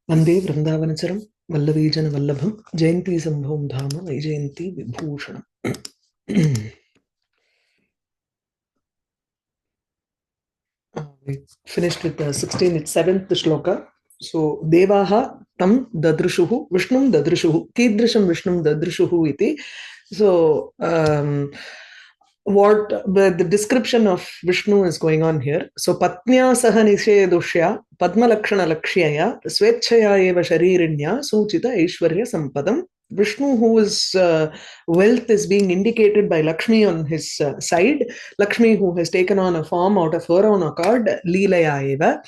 Vande Vrindavanacharam Vallavijana Vallabham Jayanti Sambhavam Dhama Vaijayanti Vibhushanam. We finished with the 16th, it's 7th Sloka. So, Devaha Tam Dadrishuhu Vishnum Dadrishuhu Kidrisham Vishnum Dadrishuhu iti. So, what the description of Vishnu is going on here. So, Patnya Saha Nishedushya Padma Lakshana Lakshyaya Swechaya Eva Sharirinya Suchita Aishwarya Sampadam. Vishnu, whose wealth is being indicated by Lakshmi on his side, Lakshmi, who has taken on a form out of her own accord, Leelaya Eva,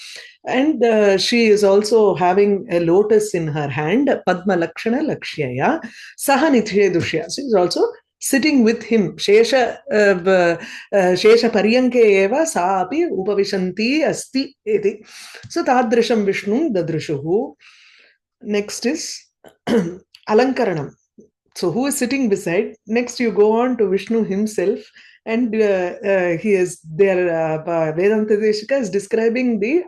and she is also having a lotus in her hand, Padma Lakshana Lakshyaya, Saha Nithyedushya. She is also sitting with him, Shesha Paryanke Eva, Sa api Upavishanti Asti iti. So, Tadrisham Vishnu Dadrishuhu. Next is Alankaranam. So, who is sitting beside? Next, you go on to Vishnu himself, and he is there. Vedanta Desika is describing the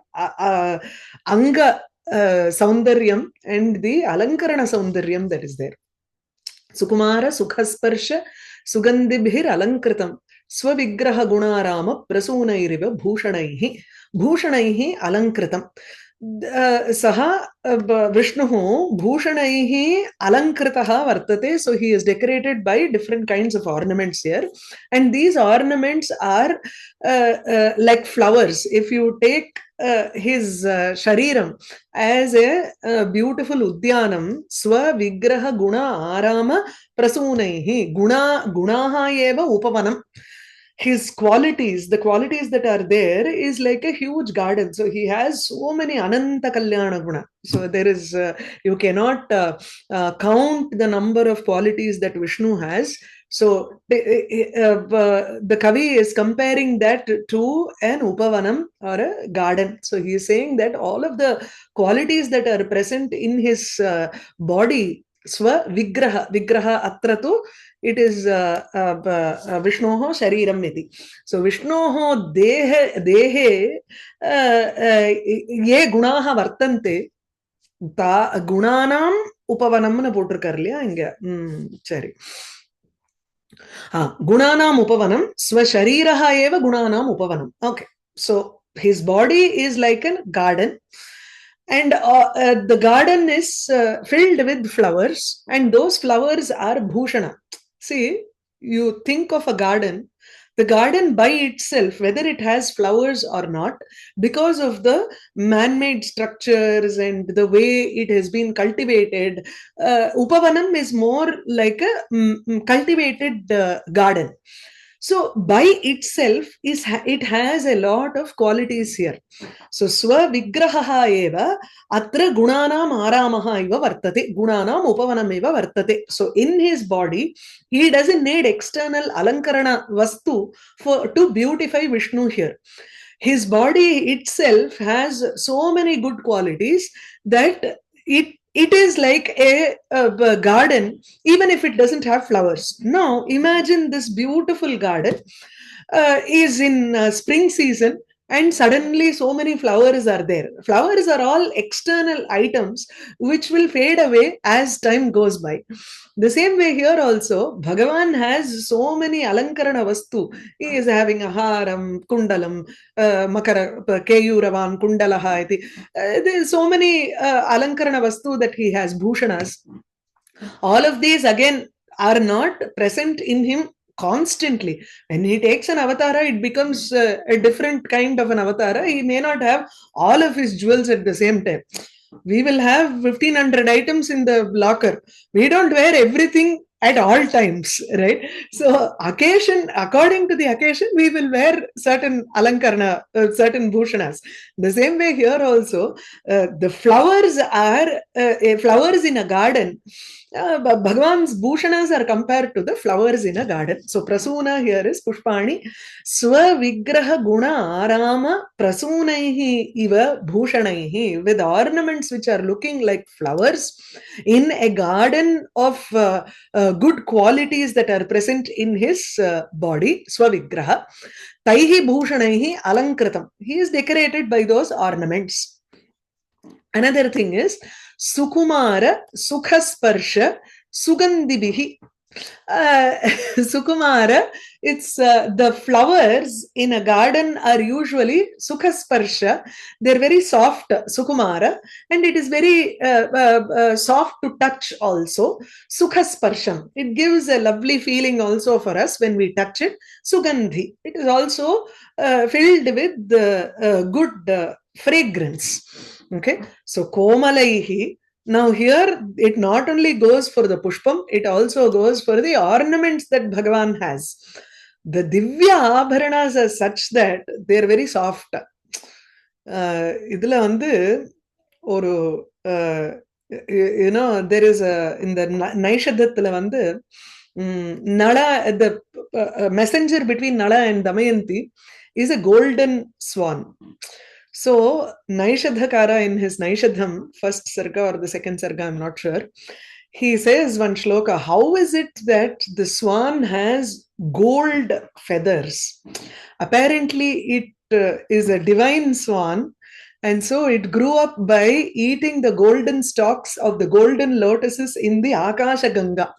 Anga Saundaryam and the Alankarana Saundaryam that is there. Sukumara Sukhasparsha Sugandhibhir Alankritam Swavigraha Gunarama Prasunairiva Bhushanaihi Bhushanaihi Alankritam. Saha Vishnu Bhushanaihi Alankritaha Vartate. So he is decorated by different kinds of ornaments here. And these ornaments are like flowers. If you take his shariram as a beautiful udyanam, Swa Vigraha Guna Arama Prasunaihi Gunaha Eva Upavanam. His qualities, the qualities that are there is like a huge garden. So he has so many Ananta Kalyana Guna. So there is, you cannot count the number of qualities that Vishnu has. So the Kavi is comparing that to an Upavanam or a garden. So he is saying that all of the qualities that are present in his body, Swa Vigraha Atratu, it is Vishnoho Shariram iti. So Vishnoho Dehe ye gunaha vartante ta gunanam upavanamnu போட்டிருக்காரு இல்லையா இங்க சரி Gunanam Upavanam, Swashariraha eva Gunanam Upavanam. Okay, so his body is like a garden, and the garden is filled with flowers, and those flowers are Bhushana. See, you think of a garden, the garden by itself, whether it has flowers or not, because of the man-made structures and the way it has been cultivated, Upavanam is more like a cultivated garden. So by itself, it has a lot of qualities here. So Swa Vigraha eva atra gunanam aramaha eva vartate, gunanam upavanam eva vartate. So in his body, he doesn't need external alankarana vastu to beautify Vishnu here. His body itself has so many good qualities that it is like a garden, even if it doesn't have flowers. Now, imagine this beautiful garden is in spring season, and suddenly so many flowers are there. Flowers are all external items which will fade away as time goes by. The same way here also, Bhagavan has so many alankarana vastu. He is having a haram, kundalam, makara, keyuravan, kundalaha. There are so many alankarana vastu that he has, bhushanas. All of these again are not present in him constantly. When he takes an avatara, it becomes a different kind of an avatara. He may not have all of his jewels at the same time. We will have 1500 items in the locker. We don't wear everything at all times, right? So occasion, according to the occasion, we will wear certain alankarana, certain bhushanas. The same way here also, the flowers are flowers in a garden. Bhagavan's bhushanas are compared to the flowers in a garden. So prasuna here is pushpani. Swa vigraha guna arama prasunaihi iva bhushanaihi, with ornaments which are looking like flowers in a garden of good qualities that are present in his body. Swa vigraha taihi bhushanaihi alankritam. He is decorated by those ornaments. Another thing is Sukumara, Sukhasparsha, Sugandhibihi. Sukumara, it's the flowers in a garden are usually Sukhasparsha. They're very soft, Sukumara, and it is very soft to touch also. Sukhasparsham. It gives a lovely feeling also for us when we touch it. Sugandhi. It is also filled with good fragrance. Okay, so Komalaihi. Now here, it not only goes for the pushpam, it also goes for the ornaments that Bhagavan has. The Divya Abharanas are such that they are very soft. Idhula vandu oru you know, there is a in the Naishadathila vandu Nala, the messenger between Nala and Damayanti is a golden swan. So, Naishadhakara in his Naishadham, first Sarga or the second Sarga, I'm not sure, he says one shloka, how is it that the swan has gold feathers? Apparently, it is a divine swan, and so it grew up by eating the golden stalks of the golden lotuses in the Akasha Ganga.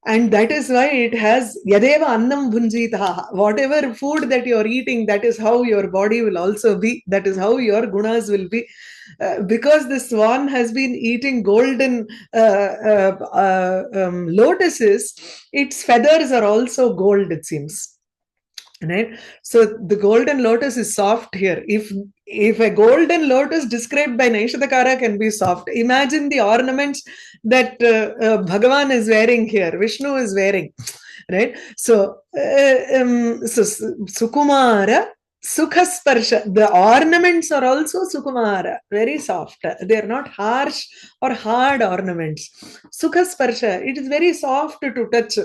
And that is why it has Yadeva Annam Bhunjitaha. Whatever food that you are eating, that is how your body will also be. That is how your gunas will be. Because the swan has been eating golden lotuses, its feathers are also gold, it seems. Right? So the golden lotus is soft here. If a golden lotus described by Naishadakara can be soft, imagine the ornaments that Bhagavan is wearing here, Vishnu is wearing, right? So, Sukumara, Sukhasparsha, the ornaments are also Sukumara, very soft. They are not harsh or hard ornaments. Sukhasparsha, it is very soft to touch.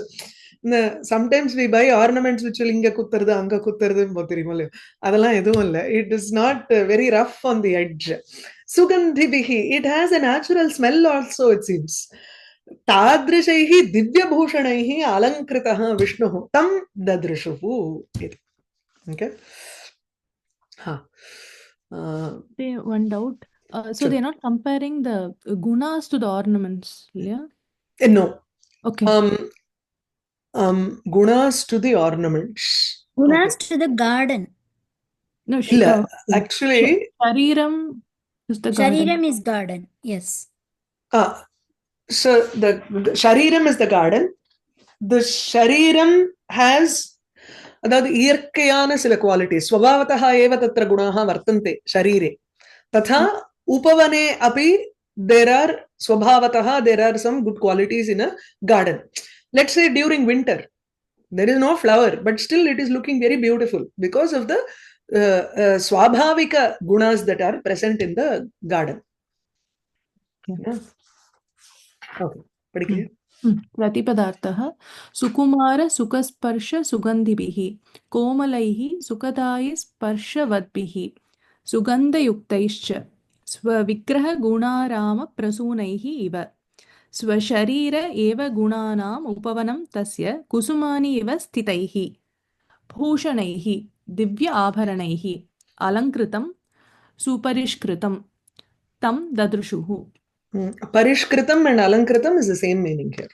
Sometimes we buy ornaments which will inga kuttardu anga kuttardu pothirumalla adala edum illa, it is not very rough on the edge. Sugandhibihi, it has a natural smell also, it seems. Tadrishaihi divya bhushanaihi alankritah Vishnuh tam dadrishuhu. Okay, one doubt. So sure. they're not comparing the gunas to the ornaments, yeah? No. Okay. Gunas to the ornaments. Gunas to the garden. No, actually, Shariram is the garden. Shariram is garden, yes. So the Shariram is the garden. The Shariram has अदाद इयर्कयान सिल qualities स्वभावतः एव तत्र गुणाः वर्तन्ते शरीरे तथा उपवने अपि there are स्वभावतः there are some good qualities in a garden. Let's say during winter there is no flower but still it is looking very beautiful because of the swabhavika gunas that are present in the garden. Yeah. Okay, pretty clear. प्रतिपदार्थः सुकुमार सुखस्पर्श सुगन्धिभिः कोमलैः सुखदायि स्पर्शवद्भिः सुगन्धयुक्तैश्च स्वविग्रह गुणाराम प्रसूनैः इव स्वशरीर एव गुणानाम् उपवनं तस्य कुसुमानि इव स्थितैः भूषणैः दिव्य आभरणैः अलङ्कृतं सुपरिष्कृतं तं ददृशुः. Parishkritam and Alankritam is the same meaning here.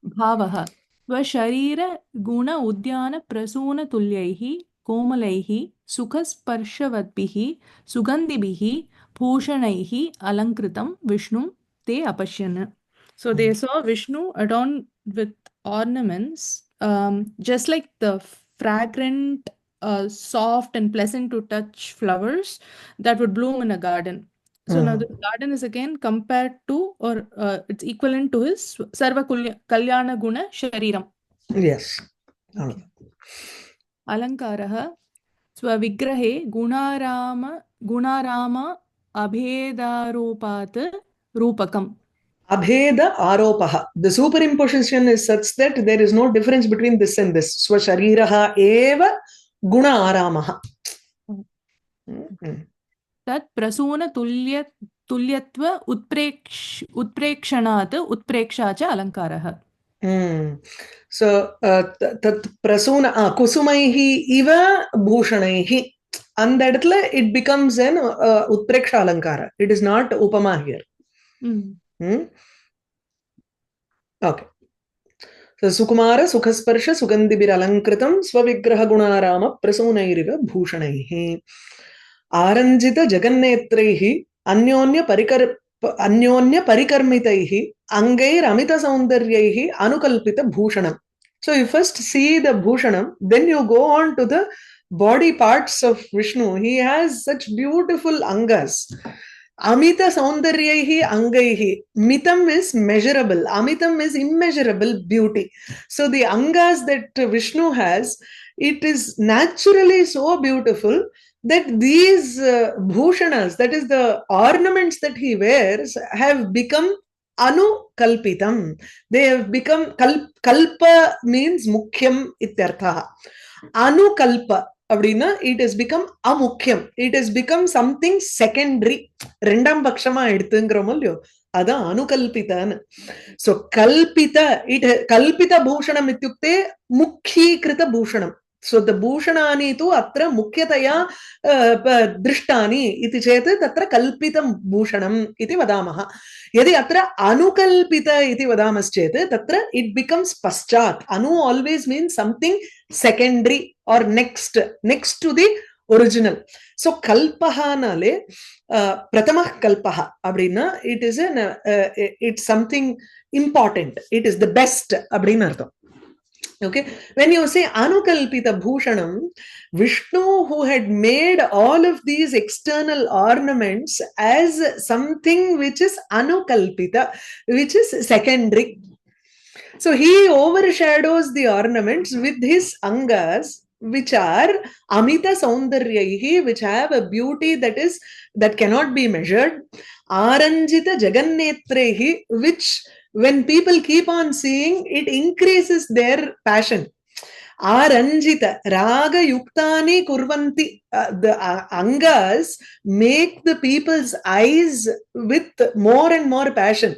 Bhavah Svasharira Guna Udyana Prasuna Tulyaihi Komalaihi Sukhasparshavadbihi Sugandhibihi Bhushanaihi Alankritam Vishnu Te Apashyana. So they saw Vishnu adorned with ornaments, just like the fragrant, soft and pleasant to touch flowers that would bloom in a garden. So now the garden is again compared to, or it's equivalent to his Sarva Kalyana Guna Shariram. Yes. Alankaraha Swavigrahe Gunarama Abhedaropat Rupakam. Abheda Aropaha. The superimposition is such that there is no difference between this and this. Swashariraha eva Guna Aramaha. Tat prasuna tulyatva utprekshanat utprekshacha alankaraha. So tat prasuna kusumaihi iva bhushanaihi. அந்த இடத்துல it becomes an utpreksha alankara. It is not upama here. Okay. So sukumara sukhaspārsha sugandhibir alankritam swavigraha gunārāma prasonairiva bhūshanaihi āranjita jagannetraihi अन्योन्य परिकर्मितैहि अंगैर Amit सौंदर्यैहि अनुकल्पित भूषणम. So you first see the bhushanam, then you go on to the body parts of Vishnu. He has such beautiful angas. Amita saundaryaihi angaihi. Mitam is measurable. Amitam is immeasurable beauty. So the angas that Vishnu has, it is naturally so beautiful that these bhushanas, that is the ornaments that he wears, have become anukalpitam. They have become, kalpa means mukhyam ityartha. Anukalpa, abdina, it has become amukhyam. It has become something secondary. Rendam pakshama eduthunkromallo. Ada anukalpita. So kalpita, kalpita bhushanam ityukte mukhyikrita bhushanam. So the bhushanani tu atra mukhyataya drishtani iti chete tatra kalpitam bhushanam iti vadamaha. Yadi atra anukalpita iti vadamas chete tatra it becomes paschat. Anu always means something secondary or next to the original. So kalpaha nale pratamah kalpaha abdina, it is an it's something important. It is the best abdina artham. Okay, when you say anukalpita bhushanam, Vishnu, who had made all of these external ornaments as something which is anukalpita, which is secondary. So he overshadows the ornaments with his angas, which are amita saundaryahi, which have a beauty that cannot be measured. Aranjita jagannetrehi, which when people keep on seeing, it increases their passion. Aranjita, raga yuktani kurvanti. The angas make the people's eyes with more and more passion.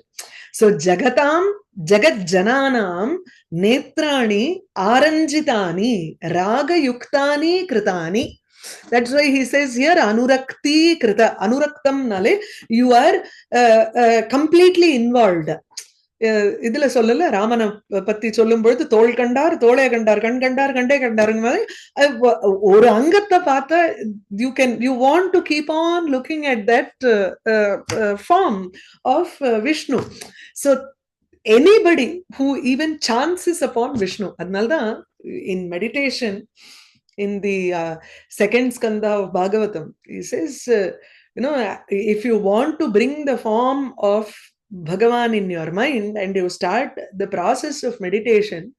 So jagatam, jagat jananam, netrani, aranjitani, raga yuktani kritani. That's why he says here anurakti krita. Anuraktam nale, you are completely involved. இதுல சொல்லல ராமனை பத்தி சொல்லும் பொழுது தோள் கண்டார் தோளே கண்டார் கண் கண்டார் கண்டே கண்டார் ஒரு அங்கத்தை பார்த்தா you want to keep on looking at that form of Vishnu. So anybody who even chances upon Vishnu, adnalda in meditation in the second skanda of Bhagavatam, he says if you want to bring the form of Bhagavan in your mind and you start the process of meditation,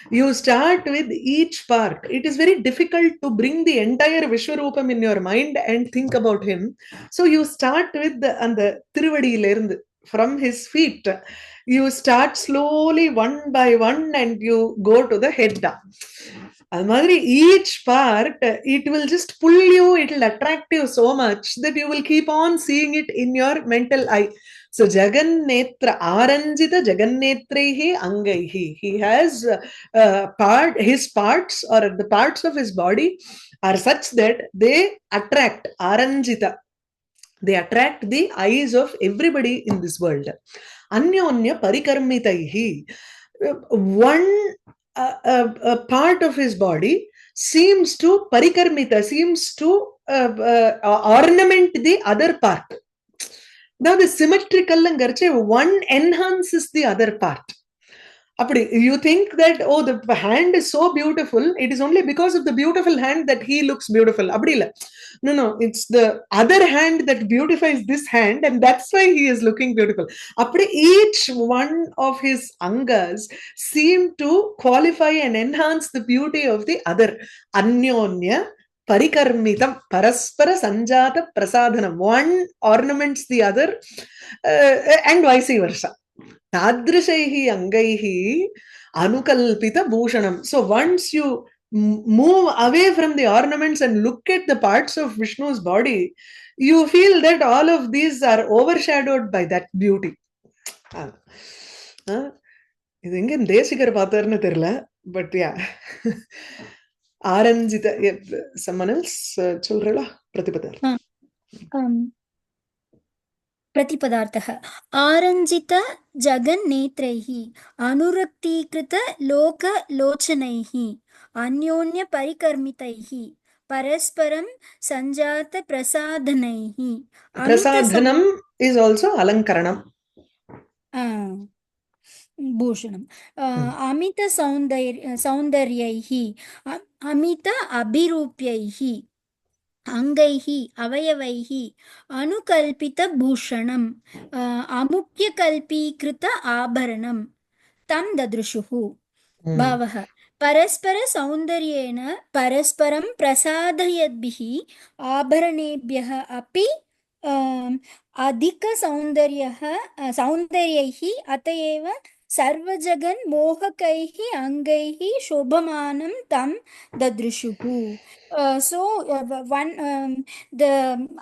you start with each part. It is very difficult to bring the entire Vishwarupam in your mind and think about him. So you start with the Tiruvadiyilirundu, from his feet. You start slowly one by one and you go to the head. Each part, it will just pull you, it will attract you so much that you will keep on seeing it in your mental eye. So Jagannetra, Aranjita Jagannetrehi Angaihi. He has his parts or the parts of his body are such that they attract Aranjita. They attract the eyes of everybody in this world. Anyonya Parikarmitaihi. One part of his body seems to parikarmita, seems to ornament the other part. Now the symmetrical one enhances the other part. You think that, oh, the hand is so beautiful, it is only because of the beautiful hand that he looks beautiful. No, it's the other hand that beautifies this hand, and that's why he is looking beautiful. Each one of his angas seem to qualify and enhance the beauty of the other. Anyonya Parikarmitam, Paraspara Sanjata Prasadhanam. One ornaments the other, and vice versa. Tadrishaihi angaihi anukalpita bhushanam. So once you move away from the ornaments and look at the parts of Vishnu's body, you feel that all of these are overshadowed by that beauty. இது எங்க தேசிகர் பார்த்தாருன்னு தெரியல, but yeah Aranjita, someone else சொல்றா பிரதிபதார்த்தம். प्रतिपदार्थः आरञ्जित जगन्नेत्रैः अनुरक्तीकृत लोकलोचनैः अन्योन्यपरिकर्मितैः परस्परं सञ्जात प्रसाधनैः Prasadhanam is also alankaranam. भूषणम् Amit सौन्दर्यैः Amit अभिरूप्यैः अङ्गैः अवयवैः अनुकल्पितभूषणम् अमुख्यकल्पीकृत आभरणं तं ददृशुः भावः परस्परसौन्दर्येण परस्परं प्रसादयद्भिः आभरणेभ्यः अपि सौन्दर्यैः अत एव सर्वजगन् मोहकैः अङ्गैः शोभमानं तं ददृशुः. So the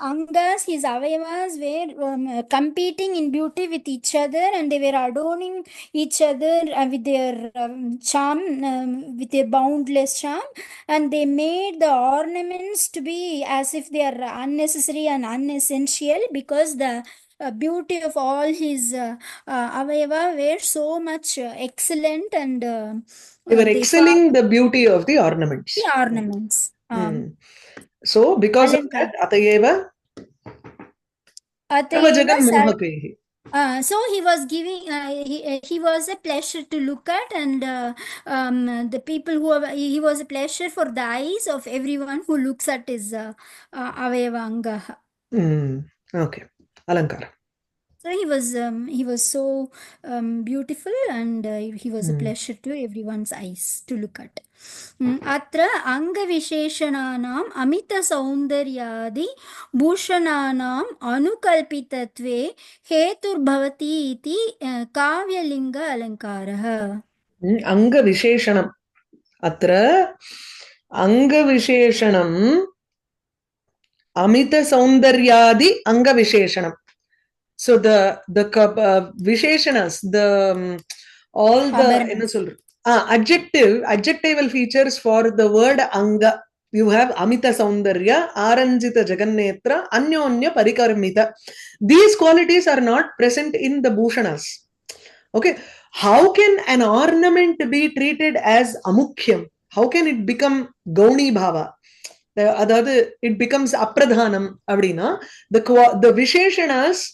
angas, his avayavas were competing in beauty with each other, and they were adorning each other with their charm, with their boundless charm, and they made the ornaments to be as if they are unnecessary and unessential, because the beauty of all his avayava were so much excellent, and They were excelling the beauty of the ornaments. The ornaments. So because of that, atayeva sarvajagan mohakaihi. So he was giving, he was a pleasure to look at, and the people who are, he was a pleasure for the eyes of everyone who looks at his avayavanga. Okay, alankara. So he was so beautiful, and he was a pleasure to everyone's eyes to look at. अत्र अङ्गविशेषणानाम् अमितसौन्दर्यादि भूषणानाम् अनुकल्पितत्वे हेतुर्भवति इति काव्यलिङ्ग अलङ्कारः. अङ्गविशेषणम् अत्र अङ्गविशेषणम् अमितसौन्दर्यादि अङ्गविशेषणम्. So the visheshanas, all the adjectival features for the word anga, you have amita saundarya, aranjita jagannetra, anyonya parikarmita. These qualities are not present in the bhushanas. Okay, how can an ornament be treated as amukhyam? How can it become gauni bhava? Adhaadu it becomes apradhanam abdina. The visheshanas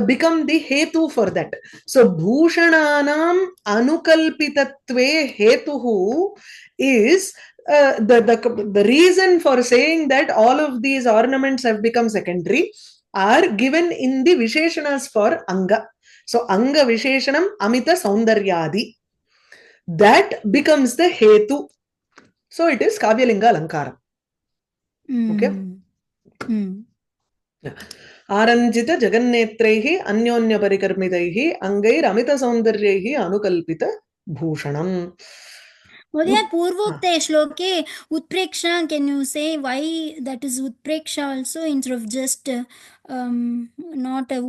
become the hetu for that. So bhushananam anukalpitatve hetuhu is the reason for saying that all of these ornaments have become secondary are given in the visheshanas for anga. So anga visheshanam amita saundaryadi, that becomes the hetu. So it is kavyalinga alankara. Okay. आरंजित जगन्नेत्रैः अन्योन्य परिकर्मितैः अंगैर Amit सौन्दर्यैः अनुकल्पित भूषणम्. Mhodaya, पूर्वोक्ते श्लोके उत्प्रेक्षा, can you say why that is उत्प्रेक्षा also instead of just not a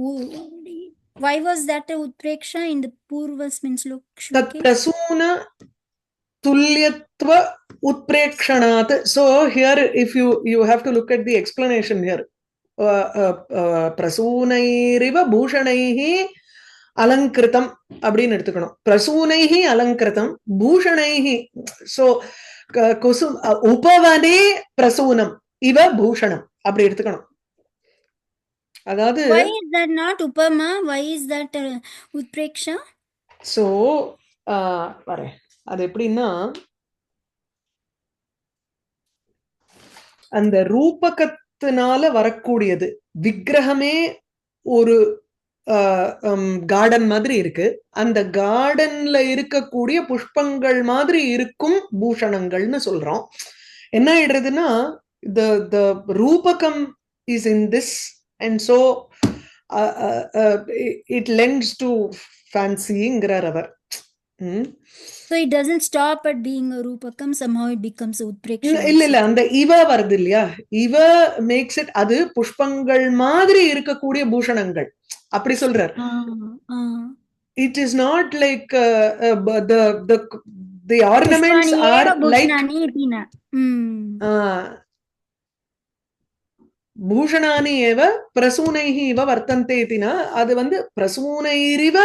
why was that a उत्प्रेक्षा in the पूर्वस्मिन् श्लोके? तत् Prasoon तुल्यत्व उत्प्रेक्षणात्. So here if you have to look at the explanation here. பிரசூனைரிவ பூஷணைஹி அலங்கிருதம் அப்படின்னு எடுத்துக்கணும். பிரசூனைஹி அலங்கிருதம் பூஷணைஹி. So உபவனே பிரசூனம் இவ பூஷணம் அப்படி எடுத்துக்கணும். அதாவது why is that not upama, why is that utpreksha? So வரேன், அது எப்படின்னா அந்த ரூபகத்தினால வரக்கூடியது விக்கிரகமே ஒரு கார்டன் மாதிரி இருக்கு. அந்த கார்டன்ல இருக்கக்கூடிய புஷ்பங்கள் மாதிரி இருக்கும் பூஷணங்கள்னு சொல்றோம். என்ன ஆயிடுறதுன்னா the Rupakam is in this, and so it lends to fancyingrar our. So it doesn't stop at being a rupakam, somehow it becomes a utpreksha. இல்ல அந்த இவ வருது இல்லையா, இவ makes it, அது புஷ்பங்கள் மாதிரி இருக்கக்கூடிய பூஷணங்கள் அப்படி சொல்றார். It is not like the ornaments Pushpani are eva like bhushanani itina. பூஷணானி ஏவ பிரசூனைஹி இவ வர்த்தந்தே இதினா அது வந்து பிரசூனைரிவ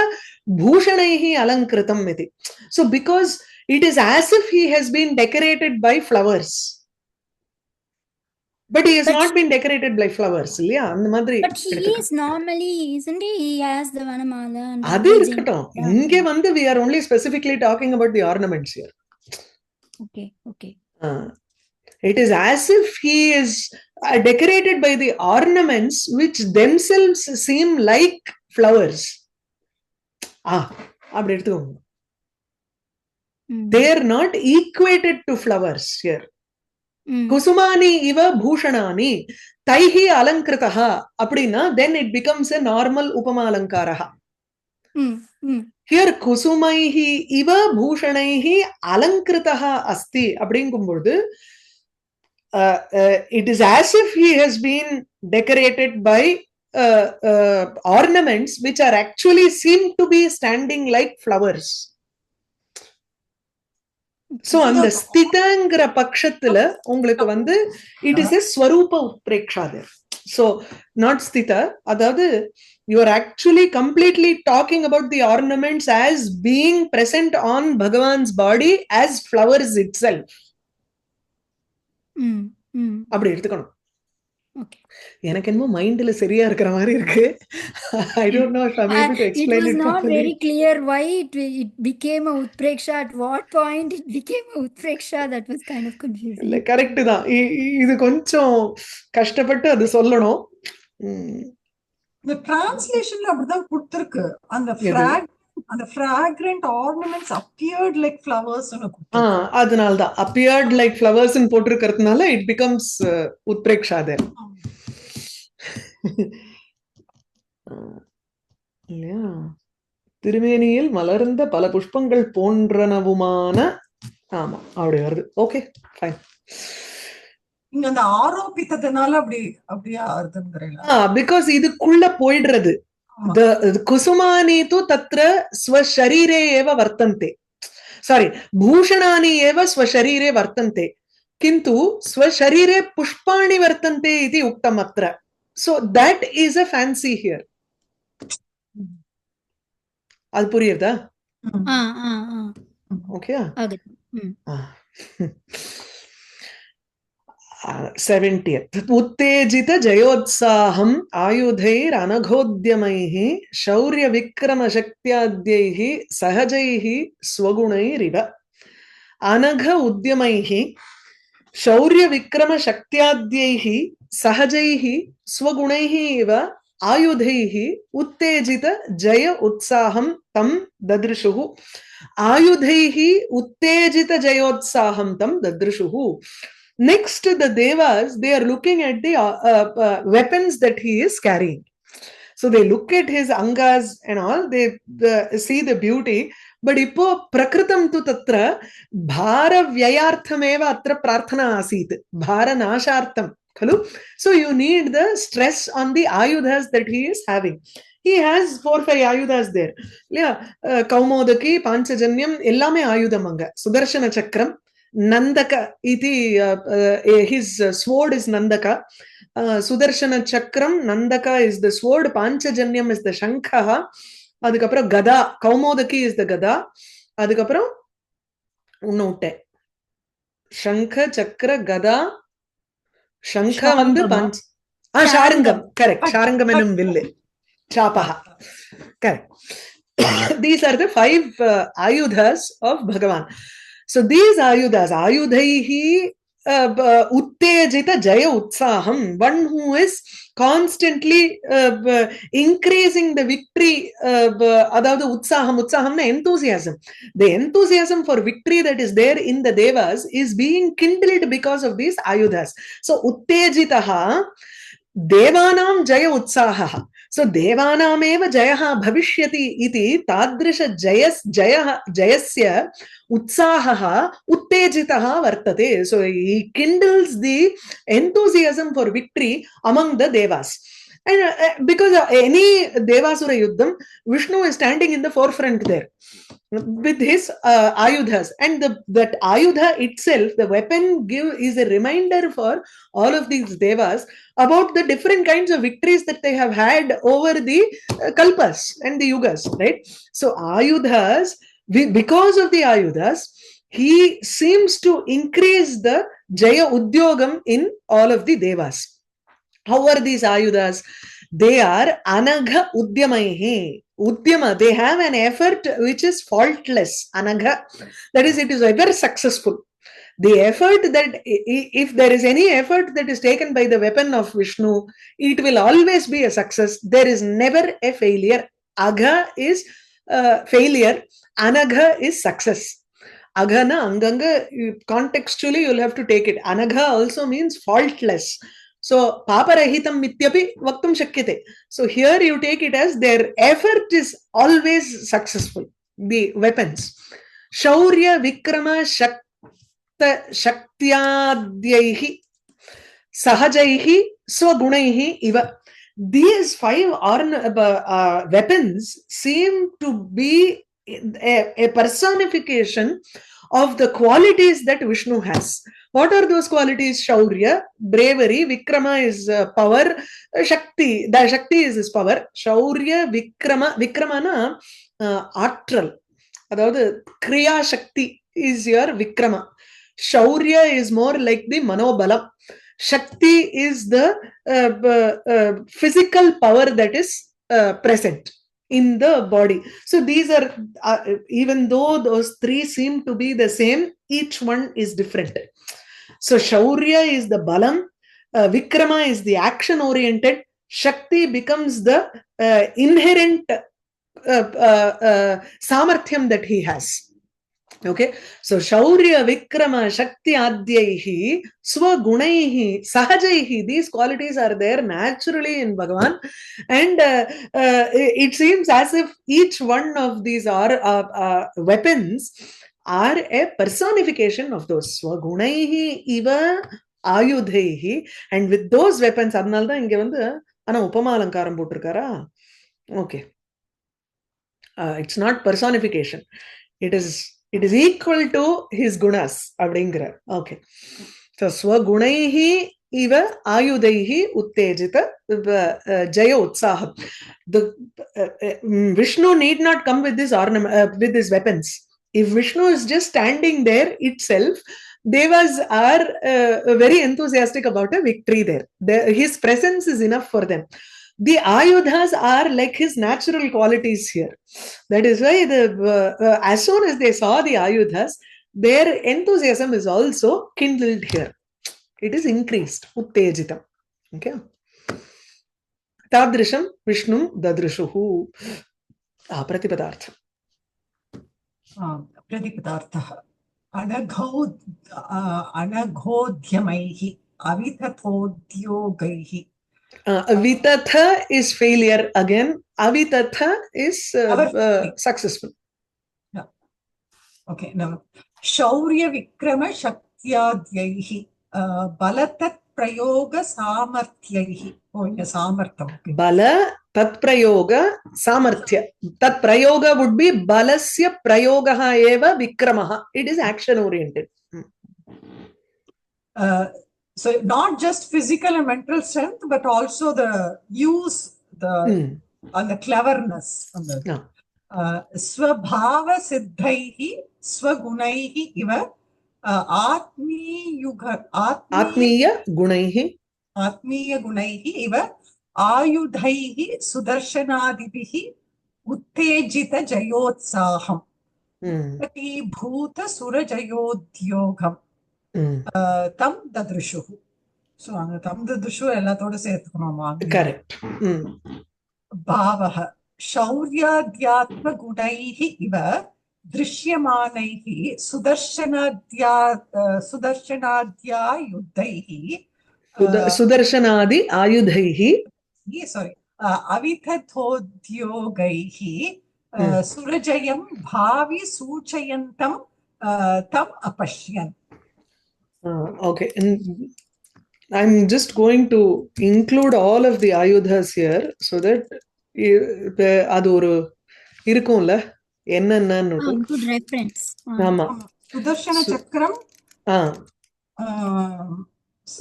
பூஷணைஹி அலங்கிருதம் இது. So because it is as if he has been decorated by flowers, but he has not been decorated by flowers இல்லையா? அந்த மாதிரி But he is normally, isn't he? He has the vanamala and அது இருக்கட்டும். இங்க வந்து we are only specifically talking about the ornaments here. Okay, okay. It is as if he is decorated by the ornaments which themselves seem like flowers. அப்படி எடுத்துக்கோங்க. They are not equated to flowers here. kusumani iva bhushanani taihi alankritaha அப்படின்னா then it becomes a normal upama alankaraha. Here kusumaihi iva bhushanaihi alankritaha asti அப்படிங்கும்போது it is as if he has been decorated by ornaments which are actually seem to be standing like flowers. So அந்த ஸ்திதங்கிற பட்சத்துல உங்களுக்கு வந்து it is a Swarup உத்ப்ரேக்ஷா there. So not ஸ்தித, அதாவது you are actually completely talking about the ornaments as being present on Bhagavan's body as flowers itself. அப்படி எடுத்துக்கணும். எனக்கு என்னமோ மைண்ட்ல சரியா இருக்கிற மாதிரி இருக்கு. I don't know if I'm able to explain it. It was not very clear why it became a utpreksha, at what point it became a utpreksha. That was kind of confusing. இல்ல correct தான். இது கொஞ்சம் கஷ்டப்பட்டு அது சொல்லணும். இந்த டிரான்ஸ்லேஷன்ல அப்படிதான் கொடுத்திருக்கு. அந்த fragrant ornaments appeared like flowers. அதனால தான் appeared like flowers ன்னு போட்டிருக்கிறதுனால it becomes utpreksha there. இல்லையா? திருமேனியில் மலர்ந்த பல புஷ்பங்கள் போன்றனவுமான ஆமா அப்படி வருது. Okay fine. இங்க அந்த ஆரோபித்ததனால அப்படியே ஆறுதுங்கறீங்க. because இதுக்குள்ள போயிடுறது. The kusumani tu tatra swasharire eva vartante. Sorry, bhushanani eva swasharire vartante. Kintu swasharire pushpani vartante iti uktam atra. So that is a fancy here. அது புரியுதா? Okay. 70th uttejita jayotsaham ayudhair anaghodhyamaihi shaurya vikrama shaktyadhyaihi sahajaihi swagunairiva. Anagha udyamaihi shaurya vikrama shaktyadhyaihi sahajaihi swagunaihi iva ayudhaihi uttejita jaya utsaham tam dadrishuhu. Ayudhaihi uttejita jayotsaham tam dadrishuhu. Next, the devas, they are looking at the weapons that he is carrying. So they look at his angas and all, they see the beauty. But ipo prakritam tu tatra bhara vyayarthameva atra prarthana asit. Bhara nashartham. So you need the stress on the ayudhas that he is having. He has 4-5 ayudhas there. Yeah, kaumodaki, panchajanyam, ellame ayudham anga. Sudarshana chakram. Nandaka iti his sword is Nandaka. Sudarshana chakram, Nandaka is the sword, Panchajanyam is the shankha. Adukapra gada, Kaumodaki is the gada. Adukapra unnote. Shankha, chakra, gada, shankha vandu panch. Sharangam, correct. Sharangam enum villu. Chapaha. Correct. These are the 5 ayudhas of Bhagavan. So these ayudhas, ayudhaihi uttejita jaya utsaham, one who is constantly increasing the victory, adavadu utsaham na enthusiasm. The enthusiasm for victory that is there in the devas is being kindled because of these ayudhas. So uttejitaha devanam jaya utsahaha. So devanameva jayaha bhavishyati iti tadrisha jayasya utsahaha uttejitaha vartate. So he kindles the enthusiasm for victory among the devas. And because any Devasura Yuddham, Vishnu is standing in the forefront there with his ayudhas, and that ayudha itself, the weapon, is a reminder for all of these devas about the different kinds of victories that they have had over the kalpas and the yugas, right? So ayudhas, because of the ayudhas, he seems to increase the jaya udyogam in all of the devas. How are these ayudhas? They are anagha udyamaihi. Udyama, they have an effort which is faultless. Anagha, that is, it is ever successful. The effort that, if there is any effort that is taken by the weapon of Vishnu, it will always be a success. There is never a failure. Agha is failure. Anagha is success. Aghana, anganga, contextually you'll have to take it. Anagha also means faultless. So, paparahitam mityapi vaktum shakyate. So, here you take it as their effort is always successful. The weapons. Shaurya, Vikrama, Shaktyadhyaihi, Sahajaihi, Swagunaihi, Iva. These five weapons seem to be a personification of the qualities that Vishnu has. What are those qualities? Shaurya, bravery. Vikrama is power. Shakti, the Shakti is his power. Shaurya, Vikrama. Vikramana, artral. Adavadhu, Kriya Shakti is your Vikrama. Shaurya is more like the Manobalam. Shakti is the physical power that is present in the body. So these are, even though those three seem to be the same, each one is different. So Shaurya is the Balam, Vikrama is the action oriented, Shakti becomes the inherent samarthyam that he has. Okay, so Shaurya, Vikrama, Shakti Adyaihi, Swagunaihi, Sahajaihi, these qualities are there naturally in Bhagavan, and it seems as if each one of these are weapons are a personification of those. Swagunaihi iva ayudhaihi, and with those weapons, adnalda inge vandu ana upama alankaram potrukara. Okay, it's not personification. It is equal to his gunas. Okay. So, swagunaihi iva ayudaihi uttejita jaya utsaham. The Vishnu need not come with this ornament, with these weapons. If Vishnu is just standing there itself, Devas are very enthusiastic about a victory there. His presence is enough for them. The ayudhas are like his natural qualities here. That is why as soon as they saw the ayudhas, their enthusiasm is also kindled here. It is increased. Uttejitam. Okay. Tadrisham Vishnum dadrishuhu. Pratipadartha. Pratipadartha. Anaghodhyamaihi avitathodyogaihi. Avitatha is failure again. Avitatha is successful. Yeah. Okay. Now, Shaurya Vikrama Shaktyadhyaihi Balatat Prayoga Samarthyaihi. Oh, yeah, Samartham. Okay. Bala Tat Prayoga Samarthya. Tat Prayoga would be Balasya Prayogaha eva Vikramaha. It is action oriented. So not just physical and mental strength, but also the use, and the cleverness. Swabhava siddhaihi swagunaihi iva atmiya gunaihi iva ayudhaihi sudarshanadibihi uttejita jayotsaham patibhuta surajayodhyogam tam dadrishuhu. So, tam dadrishu ellathoda serthukonoma. Correct. Bhavaha shauryadyatma gunaihi iva drishyamanaihi sudarshanadya yuddhaihi Sudarshanadi ayudhaihi. Sorry. Avithathodyogaihi surajayam bhavi suchayantam tam apashyan. Okay. I'm just going to include all of the ayudhas here so that அது ஒரு இருக்கும்ல என்னன்னு Good reference. ஆமா சுதர்ஷன சக்கரம்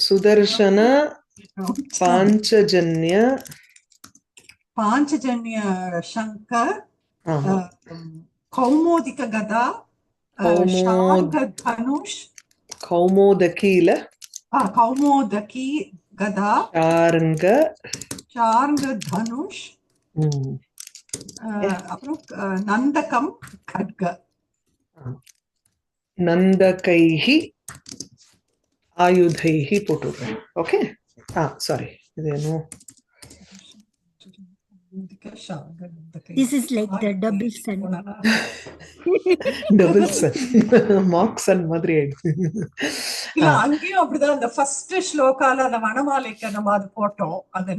சுதர்ஷன பாஞ்சஜன்ய சங்க கௌமோதிக கதா ஷார்ங்க தனுஷ் கௌமோதகீல கௌமோதகி கதா ஷார்ங்க தனுஷ் அப்புறம் நந்தகம் கட்க நந்தகைஹி ஆயுதைஹி போட்டுடுறேன். ஓகே சாரி இது என்ன This is like the double sun. Double sun mark sun மாதிரி இல்ல அங்கேயும் அப்படிதான் அந்த ஃபர்ஸ்ட் ஸ்லோகால அந்த வனமாலைக்கு நம்ம அது போட்டோம். அது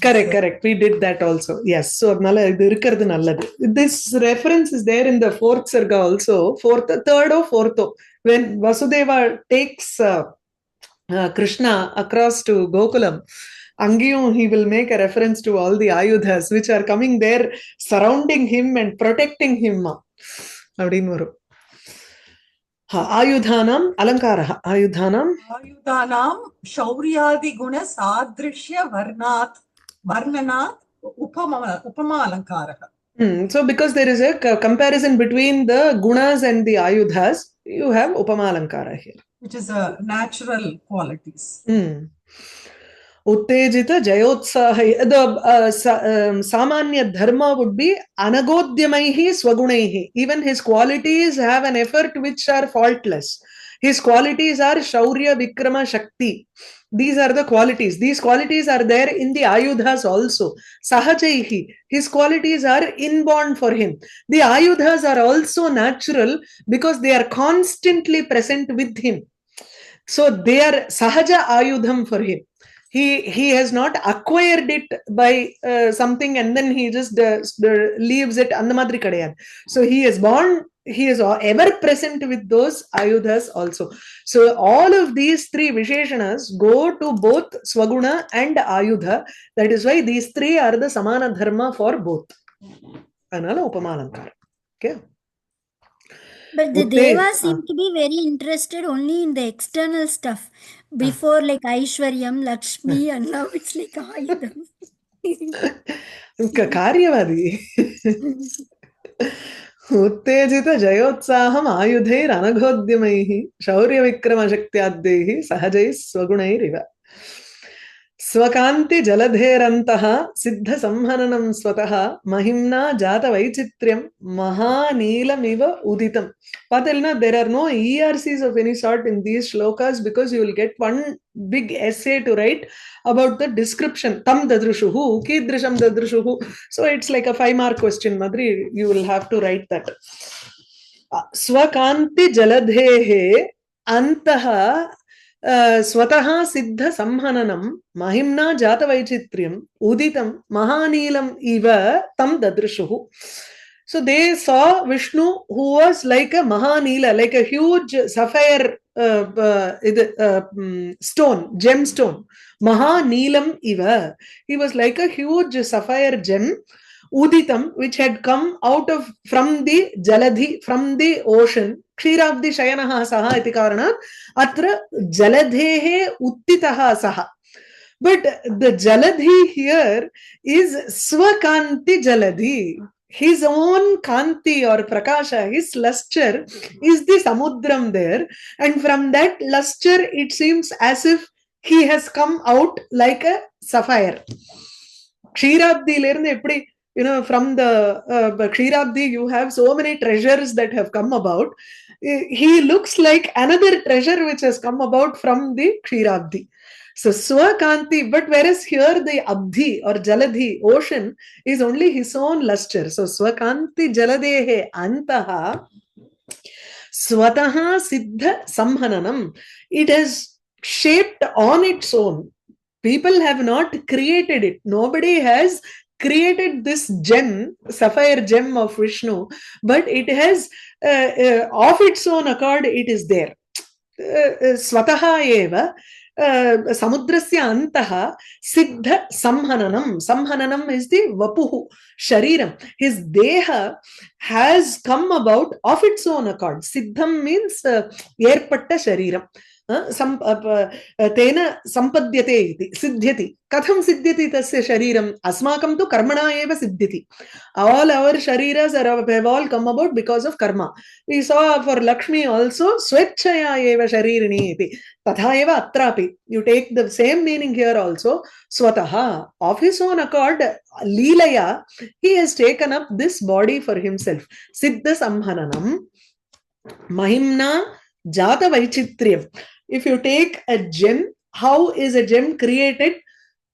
correct we did that also. Yes, so அதனால இது இருக்கிறது நல்லது. This reference is there in the fourth sarga also, third or fourth when Vasudeva takes Krishna across to Gokulam. Angiyum he will make a reference to all the ayudhas which are coming there surrounding him and protecting him. Adin varum. Ayudhanam alankarah. Ayudhanam shauriyadi guna sadrishya varnanat upama alankarah. So because there is a comparison between the gunas and the ayudhas, you have upama alankara here, which is natural qualities. Uttejita jayotsaha. The samanya dharma would be anagodhyamaihi swagunaihi. Even his qualities have an effort which are faultless. His qualities are shaurya, vikrama, shakti. These are the qualities. These qualities are there in the ayudhas also. Sahajaihi. His qualities are inborn for him. The ayudhas are also natural because they are constantly present with him. So they are sahaja ayudham for him. He has not acquired it by something and then he just leaves it அந்த மாதிரி கிடையாது. So he is born, he is ever present with those ayudhas also. So all of these three visheshanas go to both swaguna and ayudha. That is why these three are the samana dharma for both. Anala upamalankara. Okay. But the devas seem to be very interested only in the external stuff. Before like Aishwaryam, Lakshmi, and now it's like Ayudham. Karyavadi. Uttejita jayotsaham ayudhair anagodhyamaihi shaurya vikrama shaktyaddehi sahajais swagunairiva. Swakanti jaladherantaha siddha samhananam swataha mahimna jata vaichitriam mahaneelamiva uditam. Patilna, there are no ERCs of any sort in these shlokas because you will get one big essay to write about the description. Tam dadrushuhu, kidrisham dadrushuhu. So it's like a 5-mark question, Madri. You will have to write that. Swakanti jaladhehe antaha swataha siddha samhananam mahimna jata vaichitriam uditam mahaneelam iva tam dadrushuhu. So they saw Vishnu who was like a mahaneela, like a huge sapphire stone, gemstone. Mahaneelam iva. He was like a huge sapphire gem. Uditam, which had come out from the jaladhi, from the ocean. Kshiravdi shayanaha saha iti karanat atra jaladhehe uttitaha saha. But the jaladhi here is swakanti jaladhi. His own kanti or prakasha, his luster is the samudram there, and from that luster it seems as if he has come out like a sapphire. Kshiravdi lerந்து எப்படி, from the Kshiravdi you have so many treasures that have come about. He looks like another treasure which has come about from the Kshiravdi. So Swakanti, but whereas here the Abdhi or Jaladhi, ocean, is only his own luster. So Swakanti Jaladehe Antaha Swataha Siddha Samhananam. It has shaped on its own. People have not created it. Nobody has created this gem, sapphire gem of Vishnu, but it has, of its own accord, it is there. Swataha eva. samudrasya antaha siddha samhananam. Samhananam is the vapuhu shariram. His deha has come about of its own accord. Siddham means erpatta shariram. तेन संपद्यते इति सिद्ध्यति. कथं सिद्ध्यति तस्य शरीरम्? अस्माकं तु कर्मणा एव सिद्ध्यति. All our shariras have all come about because of karma. We saw for Lakshmi also swechchaya eva sharirini iti. Tatha eva atrapi. You take the same meaning here also. Swataha, of his own accord, leelaya, he has taken up this body for himself. Siddha samhananam mahimna jata vaichitriyam. If you take a gem, how is a gem created?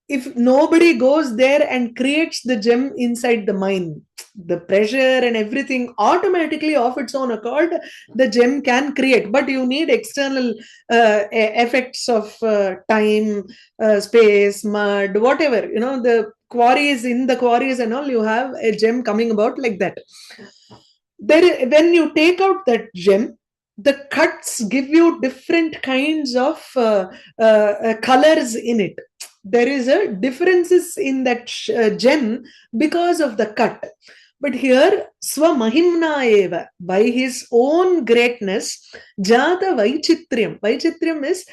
If nobody goes there and creates the gem inside the mine, the pressure and everything automatically of its own accord, the gem can create. But you need external effects of time, space, mud, whatever. You know, the quarries, in the quarries and all, you have a gem coming about like that. When you take out that gem, the cuts give you different kinds of colors in it. There is a differences in that gem because of the cut. But here, swamahimna eva, by his own greatness, jata vaichitriyam. Vaichitriyam is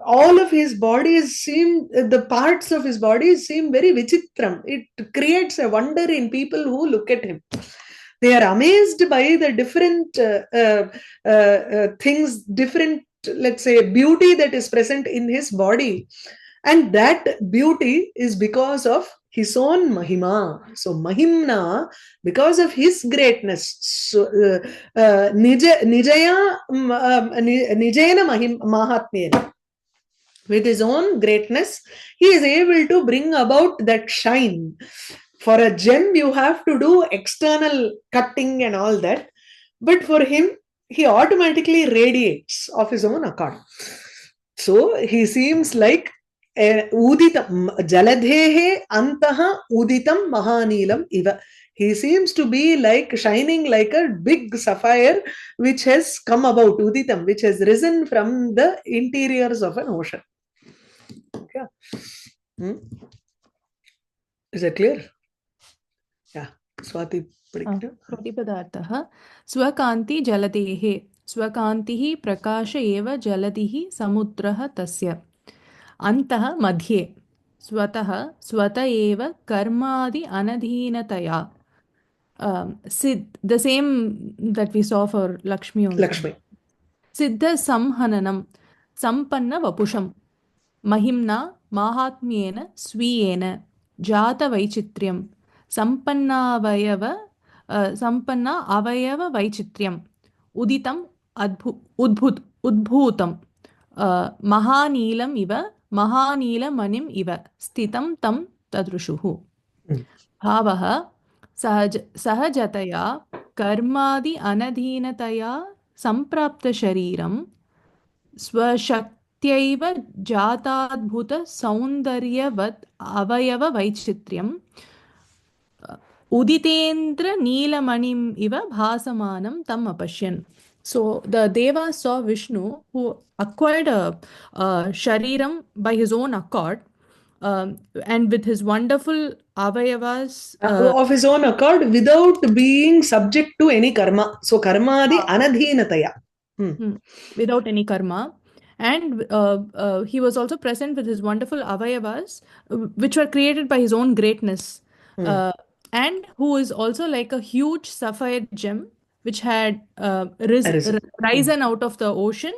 all of his bodies seem, the parts of his body seem very vichitram. It creates a wonder in people who look at him. They are amazed by the different things, different, let's say, beauty that is present in his body. And that beauty is because of his own mahima. So mahimna, because of his greatness, so, nijayena mahatmyena, with his own greatness, he is able to bring about that shine. For a gem, you have to do external cutting and all that. But for him, he automatically radiates of his own accord. So he seems like uditam, jaladhehe antaha uditam mahanilam iva. He seems to be like shining like a big sapphire which has come about, uditam, which has risen from the interiors of an ocean. Okay. Is that clear? Yeah. Swati. प्रतिपदार्थः स्वकान्ति जलदेः स्वकान्तिः प्रकाश एव जलधिः समुद्रः तस्य अन्तः मध्ये स्वतः स्वत एव कर्मादि अनधीनतया the same that we saw for Lakshmi also. Lakshmi. सिद्ध संहननं संपन्न वपुषं महिम्ना माहात्म्येन स्वीयेन जात वैचित्र्यं संपन्ना अवयव वैचित्र्यम् उदितम् उद्भूतं महानीलम् इव महानीलमणिम् इव स्थितं तं तदृशुः भावः सहजतया कर्मादि अनधीनतया सम्प्राप्तशरीरं स्वशक्त्यैव जाताद्भुत सौन्दर्यवत् अवयव वैचित्र्यं Uditendra Neelamanim iva bhasamanam tam apashyan. So the Devas saw Vishnu, who acquired a shariram by his own accord, and with his wonderful avayavas. Of his own accord, without being subject to any karma. So karma adi anadhinataya. Without any karma. And he was also present with his wonderful avayavas, which were created by his own greatness. And who is also like a huge sapphire gem which had risen out of the ocean,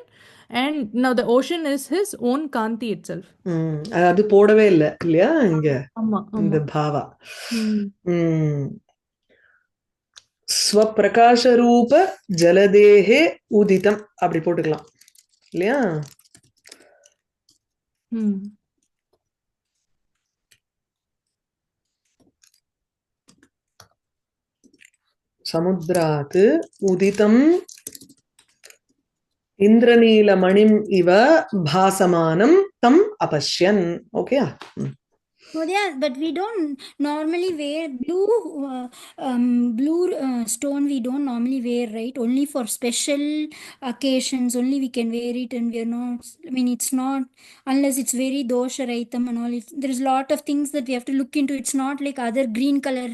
and now the ocean is his own kanti itself. அது போடவே இல்ல இல்லையா இங்க இந்த பாவா ஸ்வப்பிரகாச ரூப ஜலதேஹே உதிதம் அப்படி போட்டுக்கலாம் இல்லையா समुद्रात् उदितम् इन्द्रनीलमणिम् इव भासमानं तम् अपश्यन्. Okay. Oh yeah, but we don't normally wear blue stone. We don't normally wear, right? Only for special occasions. Only we can wear it, and we're not. I mean, it's not unless it's very dosha raitam and all. There's a lot of things that we have to look into. It's not like other green color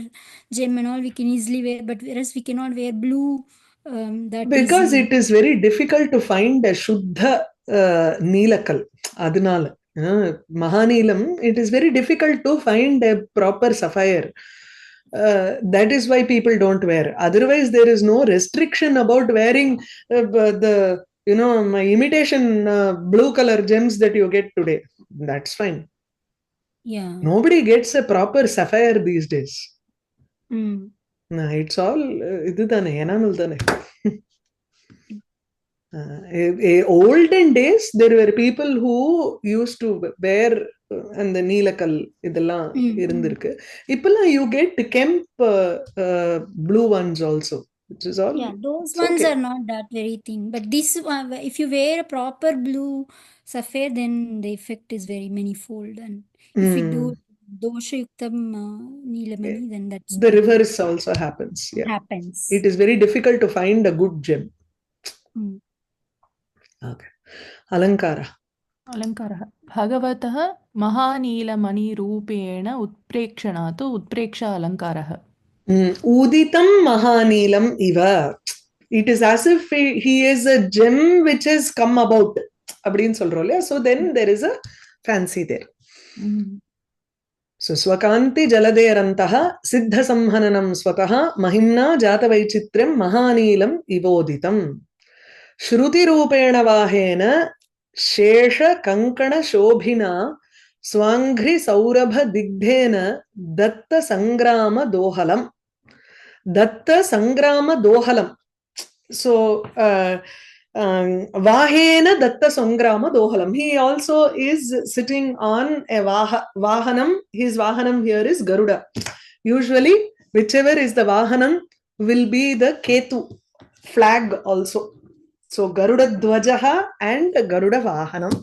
gem and all we can easily wear, but whereas we cannot wear blue that Because easily. it is very difficult to find a Shuddha Neelakal. Adinala. Mahanilam, it is very difficult to find a proper sapphire. That is why people don't wear. Otherwise, there is no restriction about wearing my imitation blue color gems that you get today. That's fine. Yeah. Nobody gets a proper sapphire these days. It's all idudane enamel dane. Olden days there were people who used to wear and the neelakal idella irundirukku. Ipella you get kemp blue ones also, which is all. Yeah, those it's ones okay. are not that very thing. But this one, if you wear a proper blue sapphire, then the effect is very manifold. And if we do dosha yuktam neelamani, then that's The very reverse also happens. Yeah, happens. it is very difficult to find a good gem. Okay. Alankara. अलङ्कारः भगवतः महानीलमणिरूपेण उत्प्रेक्षणात् उत्प्रेक्ष अलङ्कारः Uditam mahanilam iva. It is as if he is a gem which has come about. Abdin solrole. So then there is a fancy there. So swakanti jaladerantaha siddha samhananam swataha mahimna jatavaichitryam mahanilam ivoditam. Shruti rupena vahena shesha kankana shobhina swangri saurabha digdhena datta sangrama dohalam. Datta sangrama dohalam. So vahena datta sangrama dohalam. He also is sitting on a vahanam. His vahanam here is Garuda. Usually whichever is the vahanam will be the ketu flag also. So Garuda Dvajaha and Garuda Vahanam.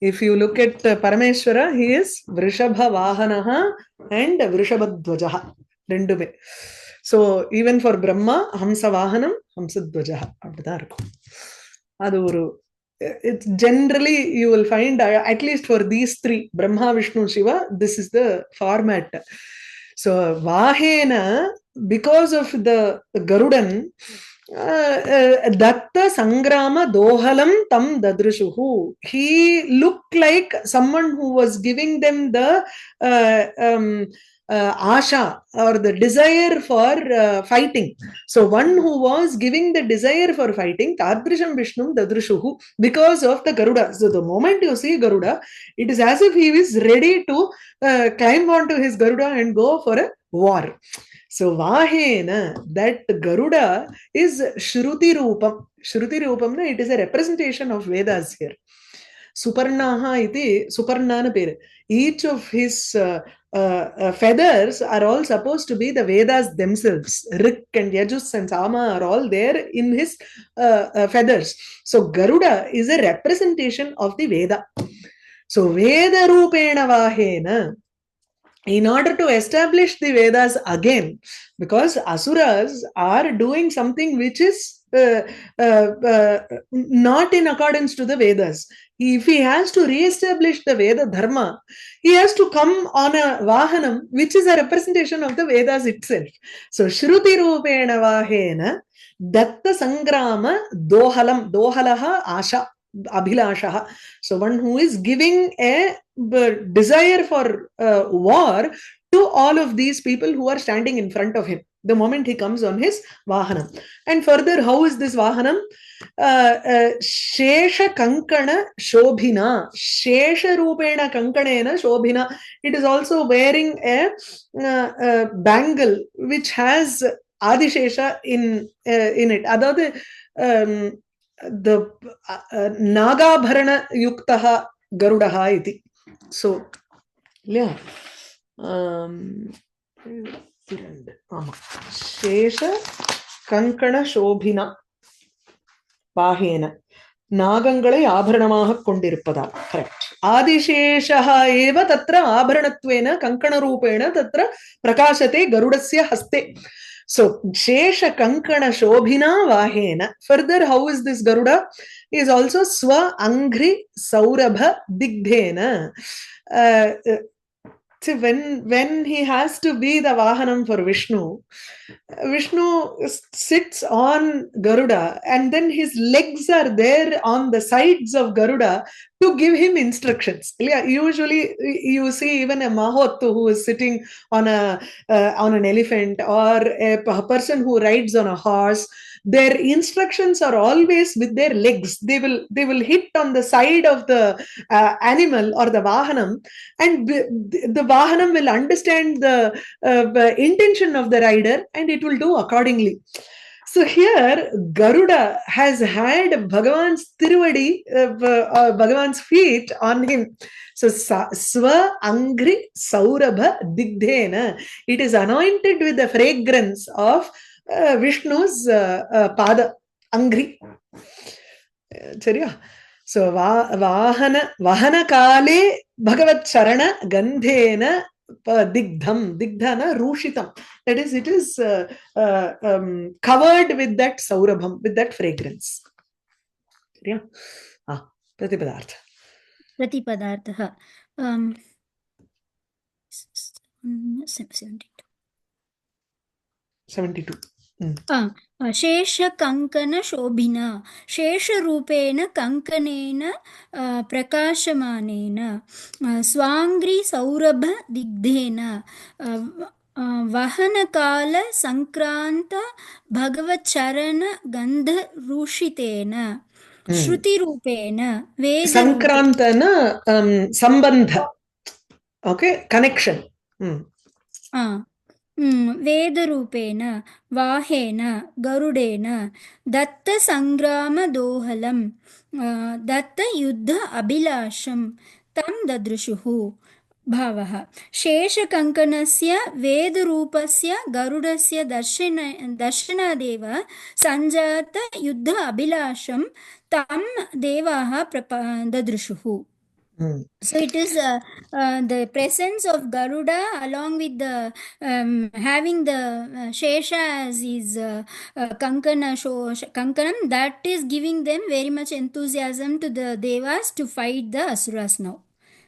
If you look at Parameshwara, he is Vrishabha Vahanaha and Vrishabha Dvajaha. Rendume. So even for Brahma, Hamsa Vahanam, Hamsa Dvajaha. Aduru. It's generally you will find at least for these three, Brahma, Vishnu, Shiva, this is the format. So Vahena, because of the Garudan, Datta Sangrama Dohalam Tam Dadrishuhu. He looked like someone who was giving them the asha or the desire for fighting. So one who was giving the desire for fighting, Tadrisham Vishnum Dadrishuhu, because of the Garuda. So the moment you see Garuda, it is as if he is ready to climb onto his Garuda and go for a war. So Vahena, that Garuda is Shruti Rupam. Shruti Rupam, it is a representation of Vedas here. Suparnaha iti Suparnana pere. Each of his feathers are all supposed to be the Vedas themselves. Rik and Yajus and Sama are all there in his feathers. So Garuda is a representation of the Veda. So Veda Rupena Vahena, in order to establish the Vedas again, because Asuras are doing something which is not in accordance to the Vedas. If he has to re-establish the Veda Dharma, he has to come on a Vahanam, which is a representation of the Vedas itself. So, Shruti Rupena Vahena, Datta Sangrama Dohalam, Dohalaha Asha. Abhilasha. So one who is giving a desire for war to all of these people who are standing in front of him the moment he comes on his Vahanam. And further, how is this Vahanam? Shesha Kankana Shobhina. Shesha Rupena Kankanena Shobhina. It is also wearing a bangle which has Adishesha in it. Adother the Nagabharana Yuktaha Garudaha iti. So, yeah. Shesha Kankana Shobhina Pahena. Nagangalai Abharanamaha Kondirpada. Correct. आदिशेषः एव तत्र आभरणत्वेन कङ्कणरूपेण तत्र प्रकाशते गरुडस्य हस्ते. So Shesha Kankana Shobhina Vahena. Further, how is this Garuda? He is also Swa Angri Saurabha Digdhena. See, when he has to be the Vahanam for Vishnu, Vishnu sits on Garuda and then his legs are there on the sides of Garuda to give him instructions. Yeah, usually you see even a Mahottu who is sitting on an elephant, or a person who rides on a horse. Their instructions are always with their legs. They will hit on the side of the animal or the Vahanam, and the Vahanam will understand the intention of the rider and it will do accordingly. So here Garuda has had Bhagavan's Tiruvadi, Bhagavan's feet on him. So Swa Angri Saurabha Digdhena, it is anointed with the fragrance of Vishnu's pada, Angri. Chariya. So Vahana Kale Bhagavat Charana Gandhena digdhana rushitam. That is, it is covered with that saurabham, with that fragrance. Yeah. Pratipadartha. Pratipadartha. 72. शेषकङ्कणशोभिना शेषरूपेण कङ्कणेन प्रकाशमानेन स्वाङ्घ्रिसौरभदिग्धेन वहनकालसङ्क्रान्त भगवच्चरणगन्धरूषितेन श्रुतिरूपेण Sankrantana sambandha. Okay, connection. वेदरूपेण वाहेन गरुडेन दत्तसङ्ग्रामदोहलं दत्तयुद्ध अभिलाषं तं ददृशुः. भावः शेषकङ्कणस्य वेदरूपस्य गरुडस्य दर्शनादेव सञ्जात युद्ध अभिलाषं तं देवाः ददृशुः. So it is the presence of Garuda along with the having the Shesha as his Kankanam, that is giving them very much enthusiasm to the Devas to fight the Asuras now.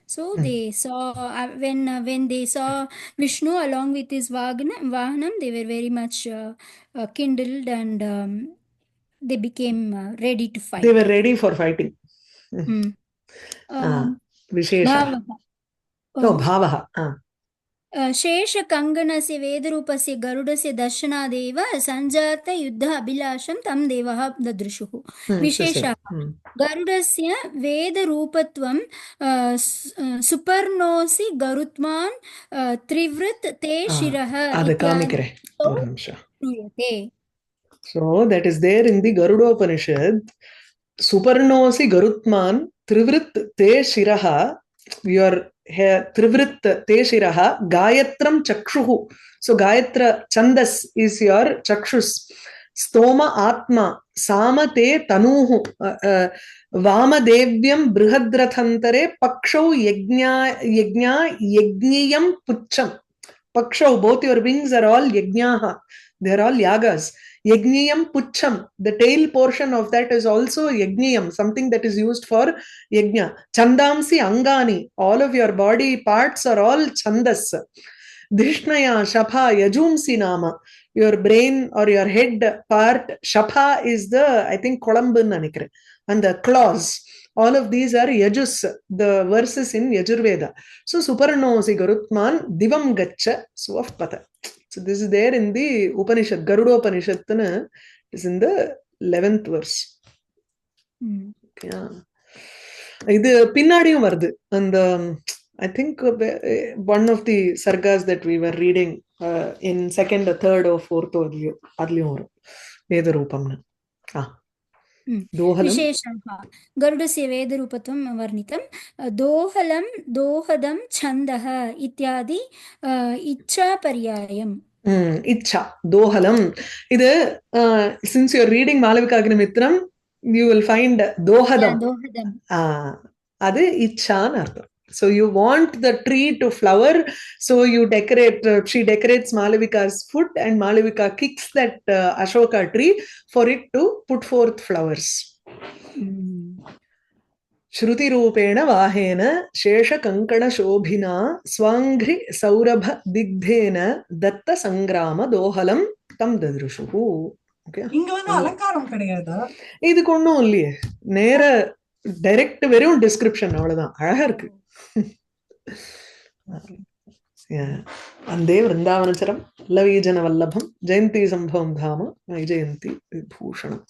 So they saw, when they saw Vishnu along with his Vahanam, they were very much kindled and they became ready to fight. They were ready for fighting. Vishesha. Bhavaha. शेषकङ्गणस्य वेदरूपस्य गरुडस्य दर्शनादेव सञ्जात युद्ध अभिलाषं तं देवः ददृशुः. विशेषः गरुडस्य वेदरूपत्वं सुपर्णोसि गरुत्मान् त्रिवृत् ते शिरः श्रूयते. So that is there in the Garudopanishad. Suparnosi Garutman Trivrit Te Shiraha, your Trivrit Te Shiraha, Gayatram Chakshuhu. So Gayatra Chandas is your Chakshus. Stoma Atma, Sama Te Tanuhu, Vamadevyam Brihadrathantare, Pakshau Yajniyam Pucham. Pakshau, both your wings are all Yajnaha. They are all Yagas. Yajniyam Pucham, the tail portion of that is also Yajniyam, something that is used for Yajna. Chandamsi Angani, all of your body parts are all Chandas. Dhishnaya Shapha Yajumsi Nama, your brain or your head part, Shapha is the, I think, Kolambun Nanikre, and the claws. All of these are Yajus, the verses in Yajurveda. So Suparnosi Garutman Divam Gacha Swafpata. So this is there in the Upanishad, Garuda Upanishad is in the 11th verse. Yeah. Idu pinnadiyum varudhu. And I think one of the sargas that we were reading in second or third or fourth adliyum varu. Veda Rupamna. विशेषः गरुडस्य वेदरूपत्वं वर्णितं. दोहलं दोहदं छन्दः इत्यादि इच्छापर्यायम्. Icha, Dohalam. Since you're reading Malavika Agnimitram, you will find Dohadam. Yeah, Dohadam. அது இச்சான்னு அர்த்தம். So you want the tree to flower, so you decorate, she decorates Malavika's foot and Malavika kicks that Ashoka tree for it to put forth flowers. Shruti rupena vahena shesha kankana shobhina swangri saurabha digdhena datta sangrama dohalam tam dadrushuhu. Okay. இங்க வந்து அலங்காரம் கிடையாதா? இதுக்கு ஒண்ணும் இல்லையே, நேர direct வெறும் description, அவ்வளவுதான். அழகா இருக்கு. வந்தே விருந்தாவனச்சரம் லவீஜன வல்லபம் ஜெயந்தி சம்பவம் தாம வைஜெயந்தி விபூஷணம்.